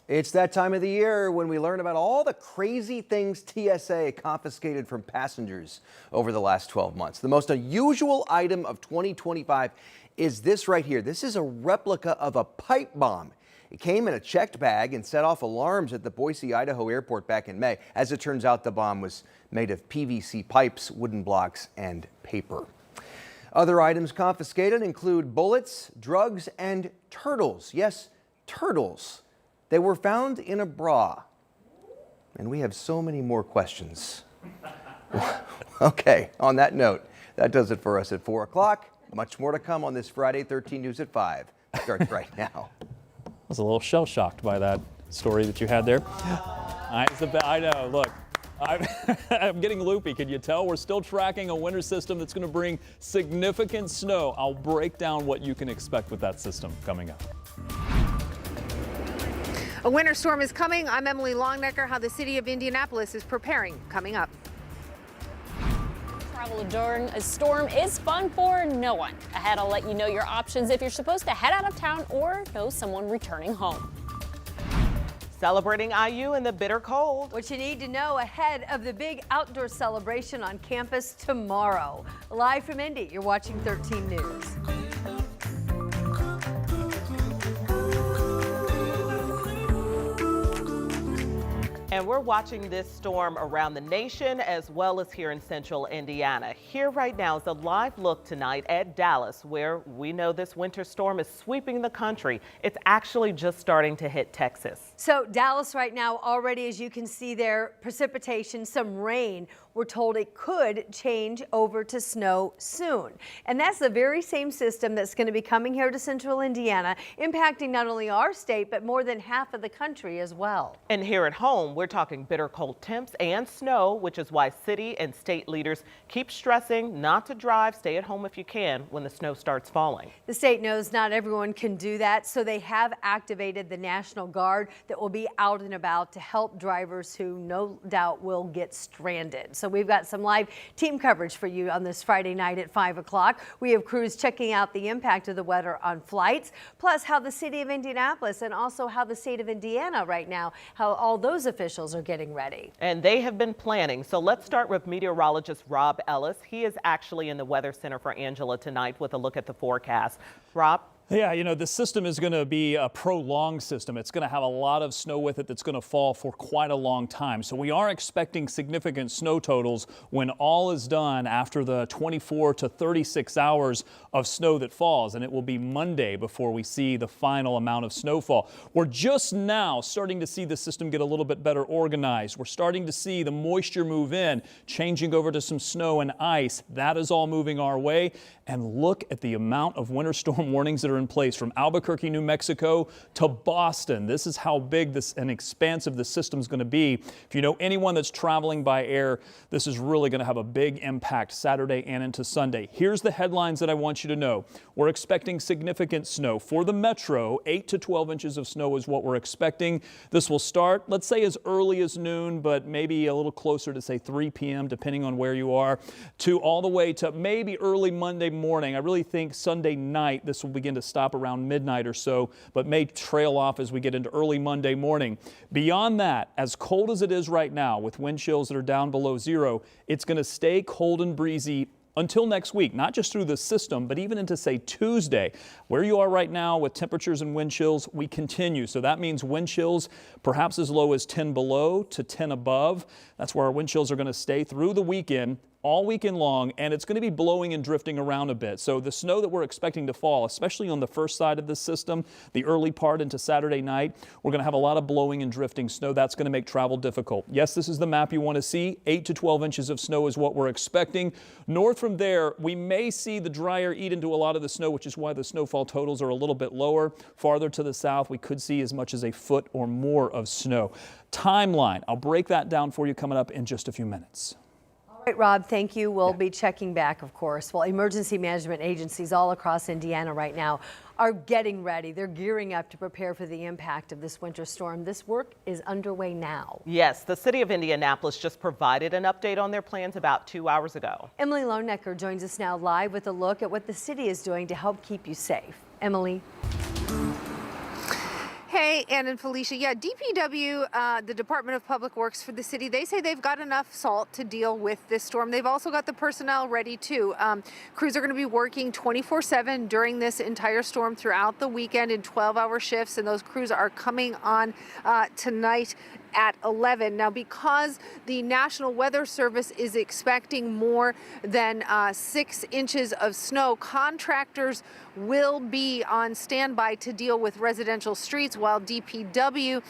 It's that time of the year when we learn about all the crazy things TSA confiscated from passengers over the last 12 months. The most unusual item of 2025 is this right here. This is a replica of a pipe bomb. It came in a checked bag and set off alarms at the Boise, Idaho airport back in May. As it turns out, the bomb was made of PVC pipes, wooden blocks, and paper. Other items confiscated include bullets, drugs, and turtles. Yes, turtles. They were found in a bra. And we have so many more questions. Okay, on that note, that does it for us at 4 o'clock. Much more to come on this Friday 13 News at 5. Starts right now. I was a little shell-shocked by that story that you had there. I know, look. I'm getting loopy. Can you tell? We're still tracking a winter system that's going to bring significant snow. I'll break down what you can expect with that system coming up. A winter storm is coming. I'm Emily Longnecker. How the city of Indianapolis is preparing coming up. Travel during a storm is fun for no one. Ahead, I'll let you know your options if you're supposed to head out of town or know someone returning home. Celebrating IU in the bitter cold. What you need to know ahead of the big outdoor celebration on campus tomorrow. Live from Indy, you're watching 13 News. And we're watching this storm around the nation as well as here in central Indiana. Here right now is a live look tonight at Dallas, where we know this winter storm is sweeping the country. It's actually just starting to hit Texas. So Dallas right now already, as you can see there, precipitation, some rain. We're told it could change over to snow soon. And that's the very same system that's going to be coming here to central Indiana, impacting not only our state, but more than half of the country as well. And here at home, we're talking bitter cold temps and snow, which is why city and state leaders keep stressing not to drive, stay at home if you can when the snow starts falling. The state knows not everyone can do that, so they have activated the National Guard that will be out and about to help drivers who no doubt will get stranded. So we've got some live team coverage for you on this Friday night at 5 o'clock. We have crews checking out the impact of the weather on flights, plus how the city of Indianapolis and also how the state of Indiana right now, how all those officials are getting ready. And they have been planning. So let's start with meteorologist Rob Ellis. He is actually in the Weather Center for Angela tonight with a look at the forecast. Rob? Yeah, you know, this system is going to be a prolonged system. It's going to have a lot of snow with it that's going to fall for quite a long time. So we are expecting significant snow totals when all is done after the 24 to 36 hours of snow that falls. And it will be Monday before we see the final amount of snowfall. We're just now starting to see the system get a little bit better organized. We're starting to see the moisture move in, changing over to some snow and ice. That is all moving our way. And look at the amount of winter storm warnings that are in place from Albuquerque, New Mexico to Boston. This is how big this and expansive the system is going to be. If you know anyone that's traveling by air, this is really going to have a big impact Saturday and into Sunday. Here's the headlines that I want you to know. We're expecting significant snow for the metro. 8 to 12 inches of snow is what we're expecting. This will start, let's say, as early as noon, but maybe a little closer to say 3 p.m. depending on where you are, to all the way to maybe early Monday morning. I really think Sunday night this will begin to stop around midnight or so, but may trail off as we get into early Monday morning. Beyond that, as cold as it is right now with wind chills that are down below zero, it's going to stay cold and breezy until next week, not just through the system, but even into, say, Tuesday. Where you are right now with temperatures and wind chills, we continue. So that means wind chills perhaps as low as 10 below to 10 above. That's where our wind chills are going to stay through the weekend, all weekend long, and it's going to be blowing and drifting around a bit. So the snow that we're expecting to fall, especially on the first side of the system, the early part into Saturday night, we're going to have a lot of blowing and drifting snow. That's going to make travel difficult. Yes, this is the map you want to see. 8 to 12 inches of snow is what we're expecting. North from there, we may see the dryer eat into a lot of the snow, which is why the snowfall totals are a little bit lower. Farther to the south, we could see as much as a foot or more of snow. Timeline, I'll break that down for you coming up in just a few minutes. All right, Rob, thank you. We'll be checking back, of course. Well, emergency management agencies all across Indiana right now are getting ready. They're gearing up to prepare for the impact of this winter storm. This work is underway now. Yes, the city of Indianapolis just provided an update on their plans about 2 hours ago. Emily Longnecker joins us now live with a look at what the city is doing to help keep you safe. Emily. Hey, Hey, Ann and Felicia. Yeah, DPW, the Department of Public Works for the city, they say they've got enough salt to deal with this storm. They've also got the personnel ready too. Crews are going to be working 24/7 during this entire storm throughout the weekend in 12-hour shifts, and those crews are coming on tonight at 11. Now, because the National Weather Service is expecting more than 6 inches of snow, contractors will be on standby to deal with residential streets while DPW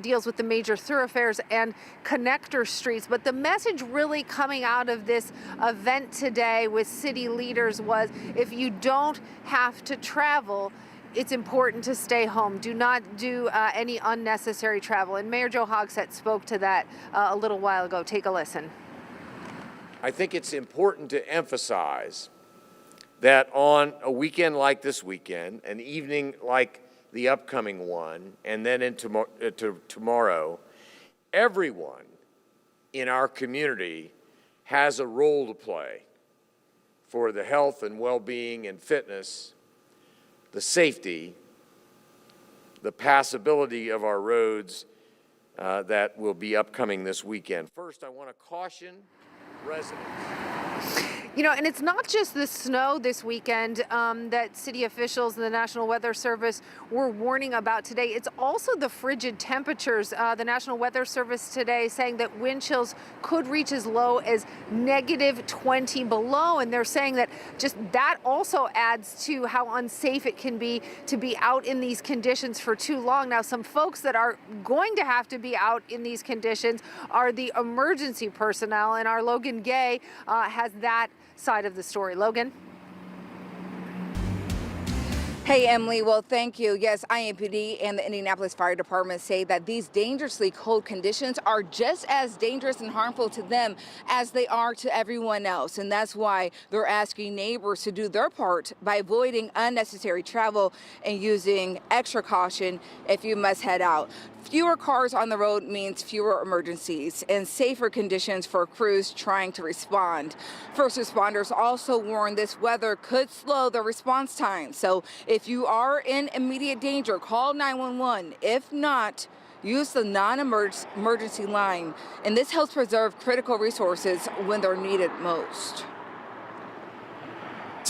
deals with the major thoroughfares and connector streets. But the message really coming out of this event today with city leaders was, if you don't have to travel, it's important to stay home. Do not do any unnecessary travel. And Mayor Joe Hogsett spoke to that a little while ago. Take a listen. I think it's important to emphasize that on a weekend like this weekend, an evening like the upcoming one, and then into tomorrow, everyone in our community has a role to play for the health and well-being and fitness, the safety, the passability of our roads that will be upcoming this weekend. First, I want to caution residents. You know, and it's not just the snow this weekend that city officials and the National Weather Service were warning about today. It's also the frigid temperatures. The National Weather Service today saying that wind chills could reach as low as -20 below. And they're saying that just that also adds to how unsafe it can be to be out in these conditions for too long. Now, some folks that are going to have to be out in these conditions are the emergency personnel. And our Logan Gay has that side of the story. Logan? Hey, Emily. Well, thank you. Yes, IMPD and the Indianapolis Fire Department say that these dangerously cold conditions are just as dangerous and harmful to them as they are to everyone else. And that's why they're asking neighbors to do their part by avoiding unnecessary travel and using extra caution if you must head out. Fewer cars on the road means fewer emergencies and safer conditions for crews trying to respond. First responders also warn this weather could slow the response time. So if you are in immediate danger, call 911. If not, use the non-emergency line. And this helps preserve critical resources when they're needed most.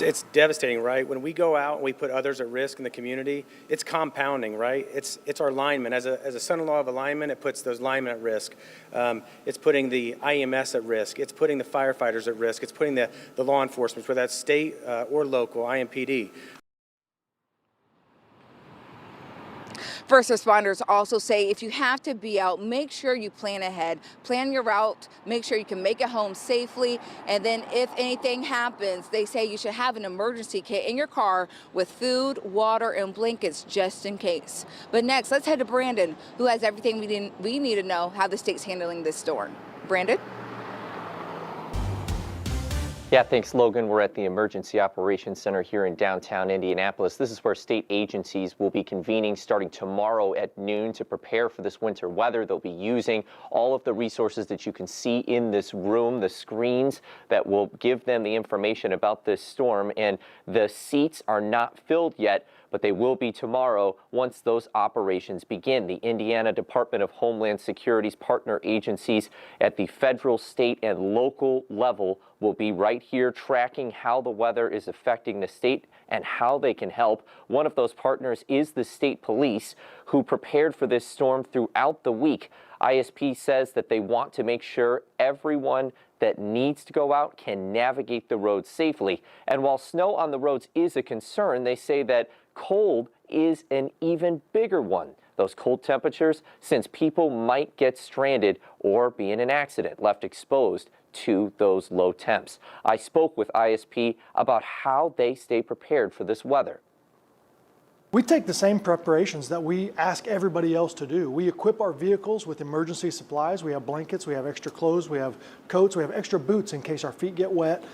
It's devastating, right? When we go out and we put others at risk in the community, it's compounding, right? It's our linemen. As a son-in-law of a lineman, it puts those linemen at risk. It's putting the IEMS at risk. It's putting the firefighters at risk. It's putting the law enforcement, whether that's state or local, IMPD. First responders also say if you have to be out, make sure you plan ahead. Plan your route, make sure you can make it home safely, and then if anything happens, they say you should have an emergency kit in your car with food, water, and blankets just in case. But next, let's head to Brandon, who has everything we need to know how the state's handling this storm. Brandon? Yeah, thanks, Logan. We're at the Emergency Operations Center here in downtown Indianapolis. This is where state agencies will be convening starting tomorrow at noon to prepare for this winter weather. They'll be using all of the resources that you can see in this room, the screens that will give them the information about this storm. And the seats are not filled yet, but they will be tomorrow once those operations begin. The Indiana Department of Homeland Security's partner agencies at the federal, state, and local level will be right here tracking how the weather is affecting the state and how they can help. One of those partners is the state police, who prepared for this storm throughout the week. ISP says that they want to make sure everyone that needs to go out can navigate the roads safely. And while snow on the roads is a concern, they say that cold is an even bigger one. Those cold temperatures, since people might get stranded or be in an accident, left exposed to those low temps. I spoke with ISP about how they stay prepared for this weather. We take the same preparations that we ask everybody else to do. We equip our vehicles with emergency supplies. We have blankets, we have extra clothes, we have coats, we have extra boots in case our feet get wet.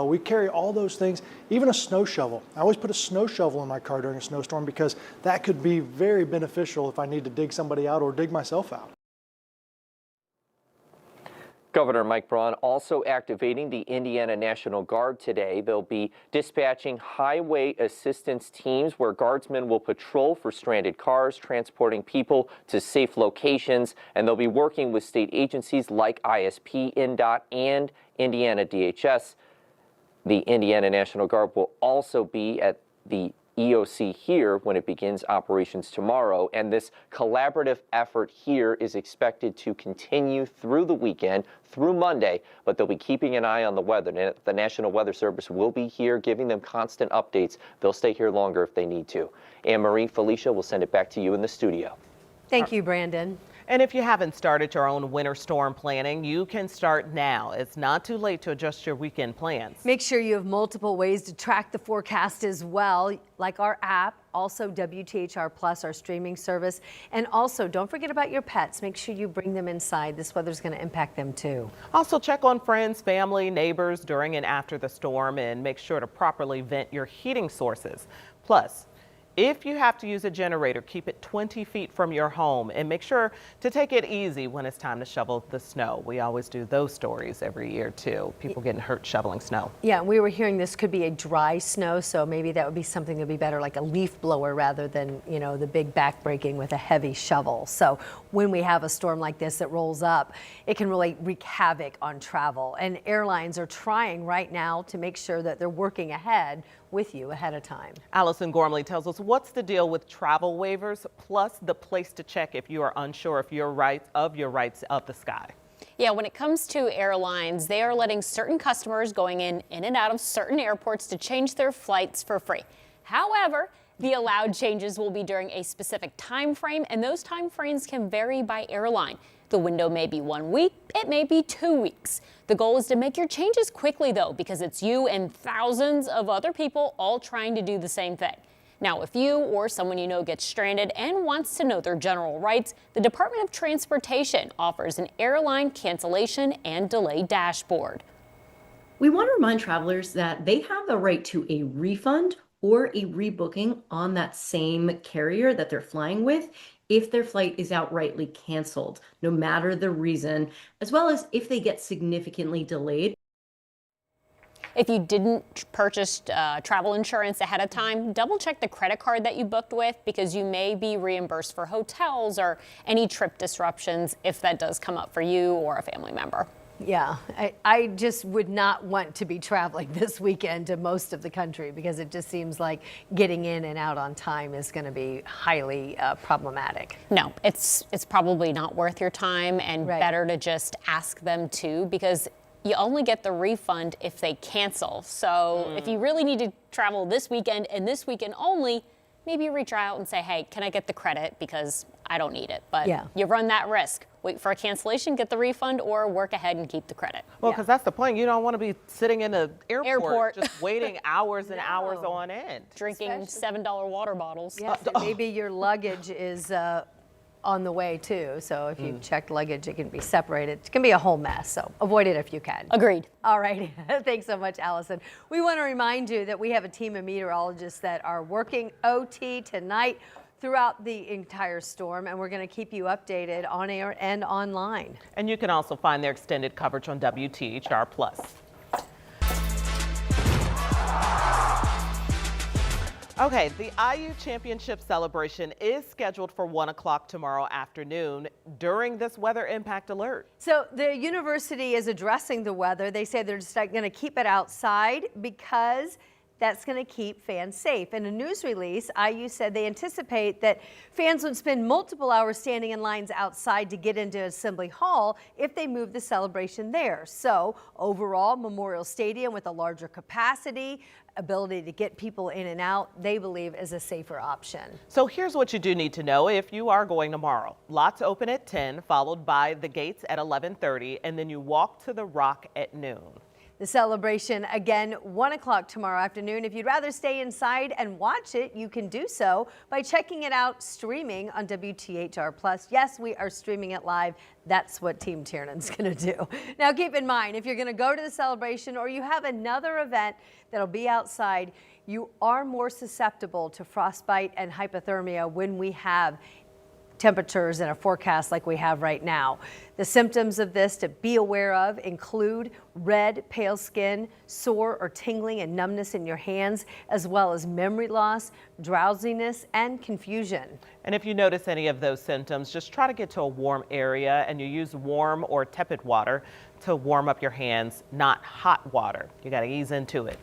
We carry all those things, even a snow shovel. I always put a snow shovel in my car during a snowstorm because that could be very beneficial if I need to dig somebody out or dig myself out. Governor Mike Braun also activating the Indiana National Guard today. They'll be dispatching highway assistance teams where guardsmen will patrol for stranded cars, transporting people to safe locations, and they'll be working with state agencies like ISP, INDOT, and Indiana DHS. The Indiana National Guard will also be at the EOC here when it begins operations tomorrow, and this collaborative effort here is expected to continue through the weekend, through Monday, but they'll be keeping an eye on the weather. The National Weather Service will be here giving them constant updates. They'll stay here longer if they need to. Anne-Marie, Felicia, we'll send it back to you in the studio. Thank you, Brandon. And if you haven't started your own winter storm planning, you can start now. It's not too late to adjust your weekend plans. Make sure you have multiple ways to track the forecast as well, like our app, also WTHR Plus, our streaming service. And also, don't forget about your pets. Make sure you bring them inside. This weather's going to impact them too. Also, check on friends, family, neighbors during and after the storm, and make sure to properly vent your heating sources. Plus, if you have to use a generator, keep it 20 feet from your home and make sure to take it easy when it's time to shovel the snow. We always do those stories every year too. People getting hurt shoveling snow. Yeah, we were hearing this could be a dry snow, so maybe that would be something that would be better, like a leaf blower rather than, you know, the big backbreaking with a heavy shovel. So when we have a storm like this that rolls up, it can really wreak havoc on travel. And airlines are trying right now to make sure that they're working ahead with you ahead of time. Allison Gormley tells us what's the deal with travel waivers, plus the place to check if you are unsure of your rights of the sky. Yeah, when it comes to airlines, they are letting certain customers going in and out of certain airports to change their flights for free. However, the allowed changes will be during a specific time frame, and those time frames can vary by airline. The window may be 1 week, it may be 2 weeks. The goal is to make your changes quickly though, because it's you and thousands of other people all trying to do the same thing. Now, if you or someone you know gets stranded and wants to know their general rights, the Department of Transportation offers an airline cancellation and delay dashboard. We want to remind travelers that they have the right to a refund or a rebooking on that same carrier that they're flying with if their flight is outrightly canceled, no matter the reason, as well as if they get significantly delayed. If you didn't purchase travel insurance ahead of time, double check the credit card that you booked with, because you may be reimbursed for hotels or any trip disruptions if that does come up for you or a family member. Yeah, I just would not want to be traveling this weekend to most of the country, because it just seems like getting in and out on time is going to be highly problematic. No, it's probably not worth your time, and better to just ask them to, because you only get the refund if they cancel. So if you really need to travel this weekend and this weekend only, maybe reach out and say, hey, can I get the credit, because I don't need it. But you run that risk. Wait for a cancellation, get the refund, or work ahead and keep the credit. Well, because that's the point. You don't want to be sitting in an airport just waiting hours and hours on end. Drinking $7 water bottles. Yes, and maybe your luggage is on the way too. So if you've checked luggage, it can be separated. It can be a whole mess. So avoid it if you can. Agreed. All right. Thanks so much, Allison. We want to remind you that we have a team of meteorologists that are working OT tonight throughout the entire storm, and we're going to keep you updated on air and online. And you can also find their extended coverage on WTHR Plus. Okay, the IU Championship celebration is scheduled for 1 o'clock tomorrow afternoon during this weather impact alert. So the university is addressing the weather. They say they're just going to keep it outside because that's going to keep fans safe. In a news release, IU said they anticipate that fans would spend multiple hours standing in lines outside to get into Assembly Hall if they move the celebration there. So overall, Memorial Stadium with a larger capacity, ability to get people in and out, they believe is a safer option. So here's what you do need to know if you are going tomorrow. Lots open at 10, followed by the gates at 11:30, and then you walk to the Rock at noon. The celebration again 1 o'clock tomorrow afternoon. If you'd rather stay inside and watch it, you can do so by checking it out streaming on WTHR Plus. Yes, we are streaming it live. That's what Team Tiernan's going to do. Now keep in mind, if you're going to go to the celebration or you have another event that'll be outside, you are more susceptible to frostbite and hypothermia when we have temperatures and a forecast like we have right now. The symptoms of this to be aware of include red, pale skin, sore or tingling and numbness in your hands, as well as memory loss, drowsiness, and confusion. And if you notice any of those symptoms, just try to get to a warm area and you use warm or tepid water to warm up your hands, not hot water. You got to ease into it.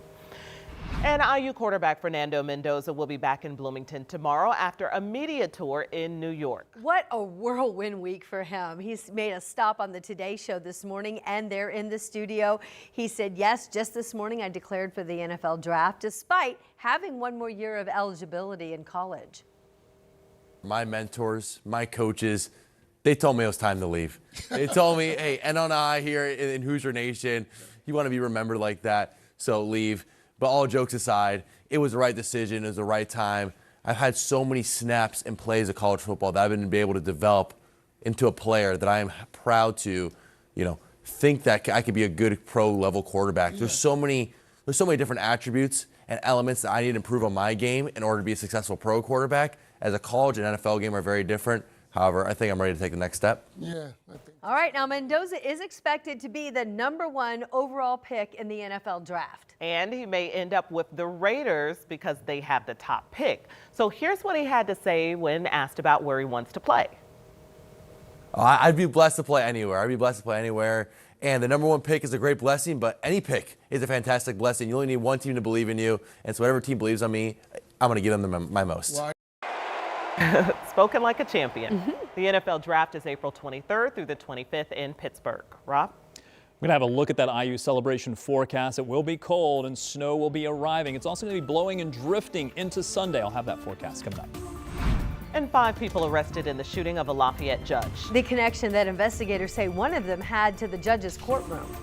And IU quarterback Fernando Mendoza will be back in Bloomington tomorrow after a media tour in New York. What a whirlwind week for him. He's made a stop on the Today Show this morning, and they're in the studio. He said, yes, just this morning I declared for the NFL draft, despite having one more year of eligibility in college. My mentors, my coaches, they told me it was time to leave. They told me, hey, NNI here in Hoosier Nation, you want to be remembered like that, so leave. But all jokes aside, it was the right decision. It was the right time. I've had so many snaps and plays of college football that I've been able to develop into a player that I am proud to, think that I could be a good pro-level quarterback. There's so many different attributes and elements that I need to improve on my game in order to be a successful pro quarterback. As a college and NFL game are very different. However, I think I'm ready to take the next step. Yeah, I think. All right, now Mendoza is expected to be the #1 overall pick in the NFL draft. And he may end up with the Raiders because they have the top pick. So here's what he had to say when asked about where he wants to play. I'd be blessed to play anywhere. And the #1 pick is a great blessing, but any pick is a fantastic blessing. You only need one team to believe in you. And so whatever team believes on me, I'm going to give them my most. Why? Spoken like a champion. The NFL draft is April 23rd through the 25th in Pittsburgh. Rob? We're going to have a look at that IU celebration forecast. It will be cold and snow will be arriving. It's also going to be blowing and drifting into Sunday. I'll have that forecast coming up. And 5 people arrested in the shooting of a Lafayette judge. The connection that investigators say one of them had to the judge's courtroom.